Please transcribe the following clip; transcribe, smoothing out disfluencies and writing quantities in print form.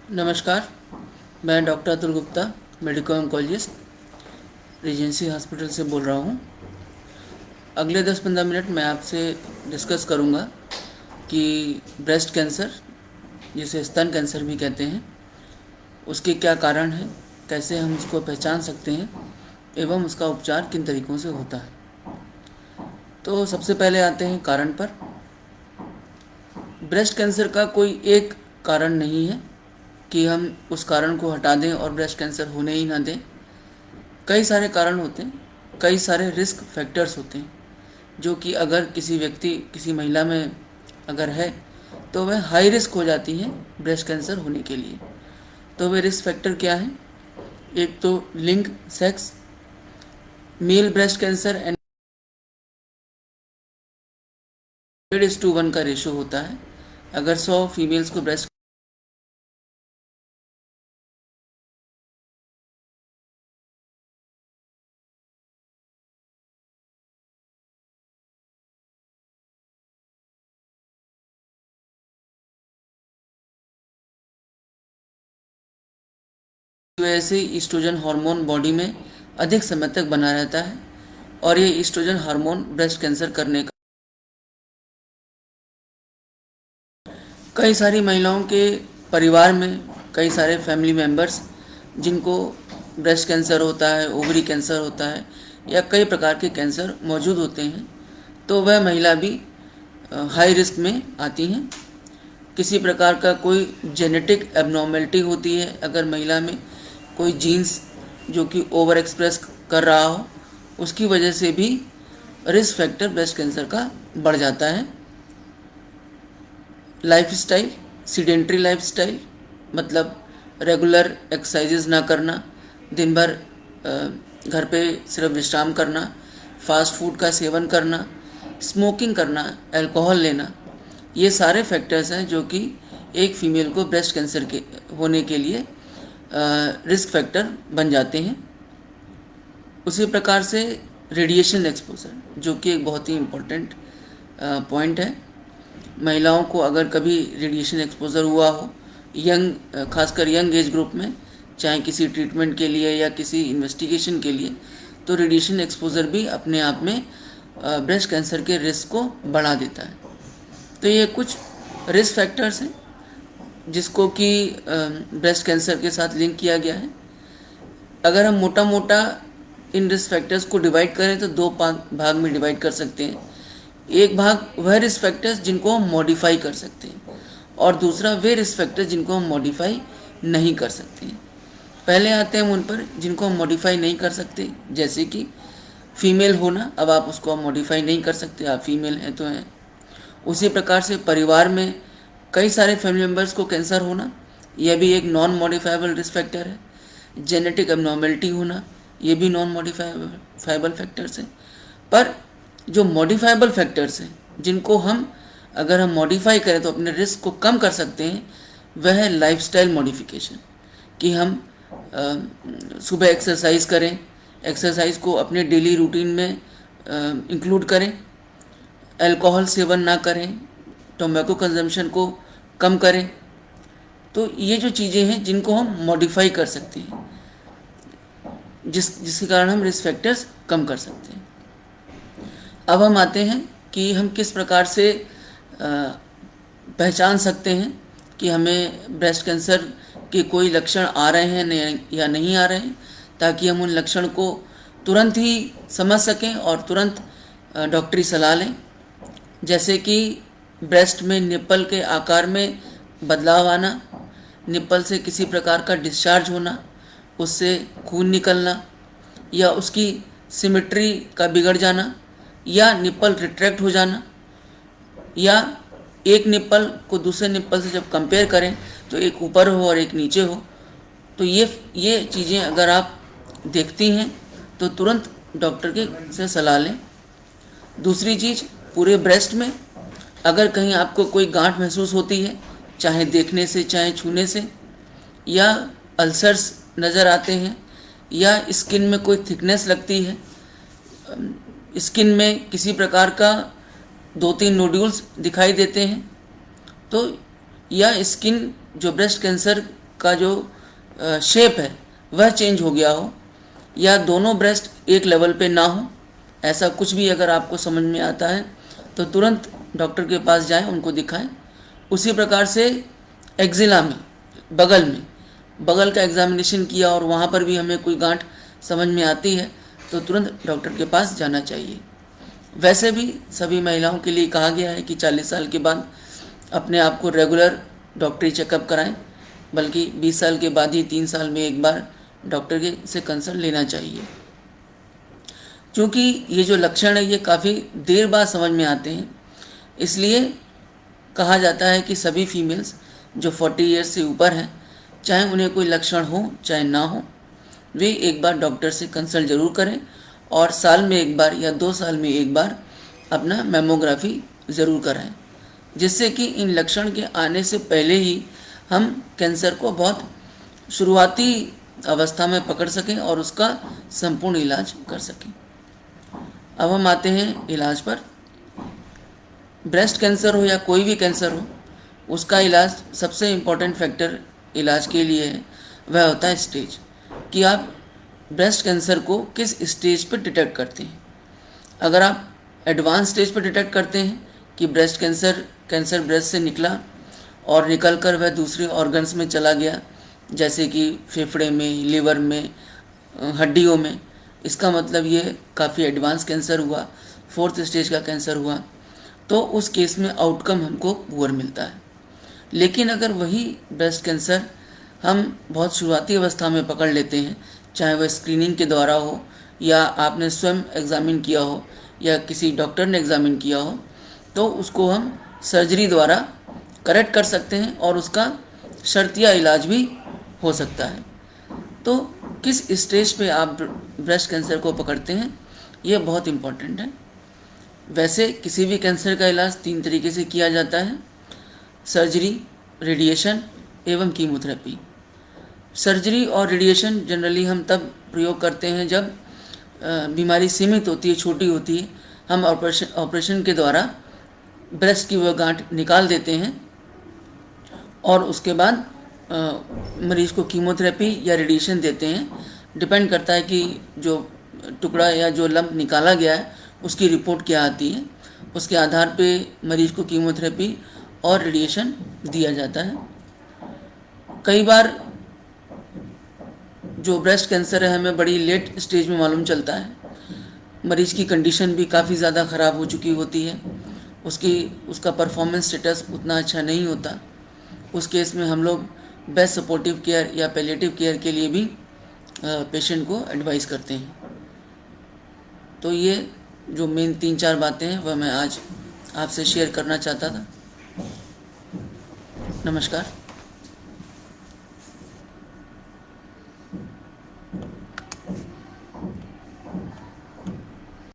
नमस्कार। मैं doctor Atul Gupta, medico oncologist, Regency hospital से बोल रहा हूँ। अगले 10-15 मिनट मैं आपसे डिस्कस करूँगा कि ब्रेस्ट कैंसर, जिसे स्तन कैंसर भी कहते हैं, उसके क्या कारण हैं, कैसे हम उसको पहचान सकते हैं एवं उसका उपचार किन तरीक़ों से होता है। तो सबसे पहले आते हैं कारण पर। ब्रेस्ट कैंसर का कोई एक कारण नहीं है कि हम उस कारण को हटा दें और ब्रेस्ट कैंसर होने ही ना दें। कई सारे कारण होते हैं, कई सारे रिस्क फैक्टर्स होते हैं जो कि अगर किसी व्यक्ति, किसी महिला में अगर है तो वह हाई रिस्क हो जाती हैं ब्रेस्ट कैंसर होने के लिए। तो वे रिस्क फैक्टर क्या हैं? एक तो लिंग, सेक्स। मेल ब्रेस्ट कैंसर 100:1 का रेशो होता है। अगर 100 फीमेल्स को ब्रेस्ट की वजह से ईस्ट्रोजन हार्मोन बॉडी में अधिक समय तक बना रहता है और ये ईस्ट्रोजन हार्मोन ब्रेस्ट कैंसर करने का कई सारी महिलाओं के परिवार में कई सारे फैमिली मेम्बर्स जिनको ब्रेस्ट कैंसर होता है, ओवरी कैंसर होता है या कई प्रकार के कैंसर मौजूद होते हैं, तो वह महिला भी हाई रिस्क में आती हैं। किसी प्रकार का कोई जेनेटिक एबनॉर्मेलिटी होती है, अगर महिला में कोई जीन्स जो कि ओवर एक्सप्रेस कर रहा हो, उसकी वजह से भी रिस्क फैक्टर ब्रेस्ट कैंसर का बढ़ जाता है। लाइफस्टाइल, सीडेंट्री लाइफस्टाइल, मतलब रेगुलर एक्सरसाइजेज ना करना, दिन भर घर पे सिर्फ विश्राम करना, फास्ट फूड का सेवन करना, स्मोकिंग करना, अल्कोहल लेना, ये सारे फैक्टर्स हैं जो कि एक फीमेल को ब्रेस्ट कैंसर के होने के लिए रिस्क फैक्टर बन जाते हैं। उसी प्रकार से रेडिएशन एक्सपोजर, जो कि एक बहुत ही इम्पोर्टेंट पॉइंट है। महिलाओं को अगर कभी रेडिएशन एक्सपोजर हुआ हो, खासकर यंग एज ग्रुप में, चाहे किसी ट्रीटमेंट के लिए या किसी इन्वेस्टिगेशन के लिए, तो रेडिएशन एक्सपोजर भी अपने आप में ब्रेस्ट कैंसर के रिस्क को बढ़ा देता है। तो ये कुछ रिस्क फैक्टर्स हैं जिसको कि ब्रेस्ट कैंसर के साथ लिंक किया गया है। अगर हम मोटा मोटा इन रिस्क फैक्टर्स को डिवाइड करें तो दो भाग में डिवाइड कर सकते हैं। एक भाग वह रिस्क फैक्टर्स जिनको हम मॉडिफाई कर सकते हैं और दूसरा वे रिस्क फैक्टर्स जिनको हम मॉडिफाई नहीं कर सकते हैं। पहले आते हैं उन पर जिनको हम मॉडिफाई नहीं कर सकते, जैसे कि फीमेल होना। अब आप उसको मॉडिफाई नहीं कर सकते, आप फीमेल हैं तो हैं। उसी प्रकार से परिवार में कई सारे फैमिली मेम्बर्स को कैंसर होना, यह भी एक नॉन मॉडिफाइबल रिस्क फैक्टर है। जेनेटिक एबनॉर्मेलिटी होना, ये भी नॉन मॉडिफाइबल फैक्टर्स हैं। पर जो मॉडिफाइबल फैक्टर्स हैं, जिनको हम अगर हम मॉडिफाई करें तो अपने रिस्क को कम कर सकते हैं, वह है लाइफस्टाइल मॉडिफिकेशन। कि हम सुबह एक्सरसाइज करें, एक्सरसाइज को अपने डेली रूटीन में इंक्लूड करें, अल्कोहल सेवन ना करें, टोबैको कंजम्पशन को कम करें। तो ये जो चीज़ें हैं जिनको हम मॉडिफाई कर सकते हैं, जिसके कारण हम रिस्क फैक्टर्स कम कर सकते हैं। अब हम आते हैं कि हम किस प्रकार से पहचान सकते हैं कि हमें ब्रेस्ट कैंसर के कोई लक्षण आ रहे हैं या नहीं आ रहे हैं, ताकि हम उन लक्षण को तुरंत ही समझ सकें और तुरंत डॉक्टरी सलाह लें। जैसे कि ब्रेस्ट में निप्पल के आकार में बदलाव आना, निप्पल से किसी प्रकार का डिस्चार्ज होना, उससे खून निकलना या उसकी सिमेट्री का बिगड़ जाना या निप्पल रिट्रैक्ट हो जाना, या एक निप्पल को दूसरे निप्पल से जब कंपेयर करें तो एक ऊपर हो और एक नीचे हो। तो ये चीज़ें अगर आप देखती हैं तो तुरंत डॉक्टर के से सलाह लें। दूसरी चीज़, पूरे ब्रेस्ट में अगर कहीं आपको कोई गांठ महसूस होती है, चाहे देखने से चाहे छूने से, या अल्सर्स नज़र आते हैं, या स्किन में कोई थिकनेस लगती है, स्किन में किसी प्रकार का 2-3 नोड्यूल्स दिखाई देते हैं, तो या स्किन जो ब्रेस्ट कैंसर का जो शेप है वह चेंज हो गया हो, या दोनों ब्रेस्ट एक लेवल पे ना हो, ऐसा कुछ भी अगर आपको समझ में आता है तो तुरंत डॉक्टर के पास जाएं, उनको दिखाएं। उसी प्रकार से एक्जिला में, बगल का एग्जामिनेशन किया और वहाँ पर भी हमें कोई गांठ समझ में आती है तो तुरंत डॉक्टर के पास जाना चाहिए। वैसे भी सभी महिलाओं के लिए कहा गया है कि 40 साल के बाद अपने आप को रेगुलर डॉक्टरी चेकअप कराएं, बल्कि 20 साल के बाद ही 3 साल में एक बार डॉक्टर के से कंसल्ट लेना चाहिए। क्योंकि ये जो लक्षण है ये काफ़ी देर बाद समझ में आते हैं, इसलिए कहा जाता है कि सभी फीमेल्स जो 40 ईयर्स से ऊपर हैं, चाहे उन्हें कोई लक्षण हो चाहे ना हो, वे एक बार डॉक्टर से कंसल्ट ज़रूर करें और साल में एक बार या 2 साल में एक बार अपना मैमोग्राफी ज़रूर कराएं, जिससे कि इन लक्षण के आने से पहले ही हम कैंसर को बहुत शुरुआती अवस्था में पकड़ सकें और उसका संपूर्ण इलाज कर सकें। अब हम आते हैं इलाज पर। ब्रेस्ट कैंसर हो या कोई भी कैंसर हो, उसका इलाज सबसे इम्पॉर्टेंट फैक्टर इलाज के लिए है, वह होता है स्टेज, कि आप ब्रेस्ट कैंसर को किस स्टेज पर डिटेक्ट करते हैं। अगर आप एडवांस स्टेज पर डिटेक्ट करते हैं कि ब्रेस्ट कैंसर ब्रेस्ट से निकला और निकलकर वह दूसरे ऑर्गन्स में चला गया, जैसे कि फेफड़े में, लीवर में, हड्डियों में, इसका मतलब ये काफ़ी एडवांस कैंसर हुआ, 4th स्टेज का कैंसर हुआ, तो उस केस में आउटकम हमको पुअर मिलता है। लेकिन अगर वही ब्रेस्ट कैंसर हम बहुत शुरुआती अवस्था में पकड़ लेते हैं, चाहे वह स्क्रीनिंग के द्वारा हो या आपने स्वयं एग्ज़ामिन किया हो या किसी डॉक्टर ने एग्ज़ामिन किया हो, तो उसको हम सर्जरी द्वारा करेक्ट कर सकते हैं और उसका शर्तिया इलाज भी हो सकता है। तो किस स्टेज पे आप ब्रेस्ट कैंसर को पकड़ते हैं, ये बहुत इम्पोर्टेंट है। वैसे किसी भी कैंसर का इलाज 3 तरीके से किया जाता है: सर्जरी, रेडिएशन एवं कीमोथेरेपी। सर्जरी और रेडिएशन जनरली हम तब प्रयोग करते हैं जब बीमारी सीमित होती है, छोटी होती है। हम ऑपरेशन के द्वारा ब्रेस्ट की वह गांठ निकाल देते हैं और उसके बाद मरीज़ को कीमोथेरेपी या रेडिएशन देते हैं। डिपेंड करता है कि जो टुकड़ा या जो लंप निकाला गया है उसकी रिपोर्ट क्या आती है, उसके आधार पे मरीज़ को कीमोथेरेपी और रेडिएशन दिया जाता है। कई बार जो ब्रेस्ट कैंसर है हमें बड़ी लेट स्टेज में मालूम चलता है, मरीज़ की कंडीशन भी काफ़ी ज़्यादा ख़राब हो चुकी होती है, उसका परफॉर्मेंस स्टेटस उतना अच्छा नहीं होता। उस केस में हम लोग बेस्ट सपोर्टिव केयर या पैलिएटिव केयर के लिए भी पेशेंट को एडवाइस करते हैं। तो ये जो मेन 3-4 बातें हैं वह मैं आज आपसे शेयर करना चाहता था। नमस्कार।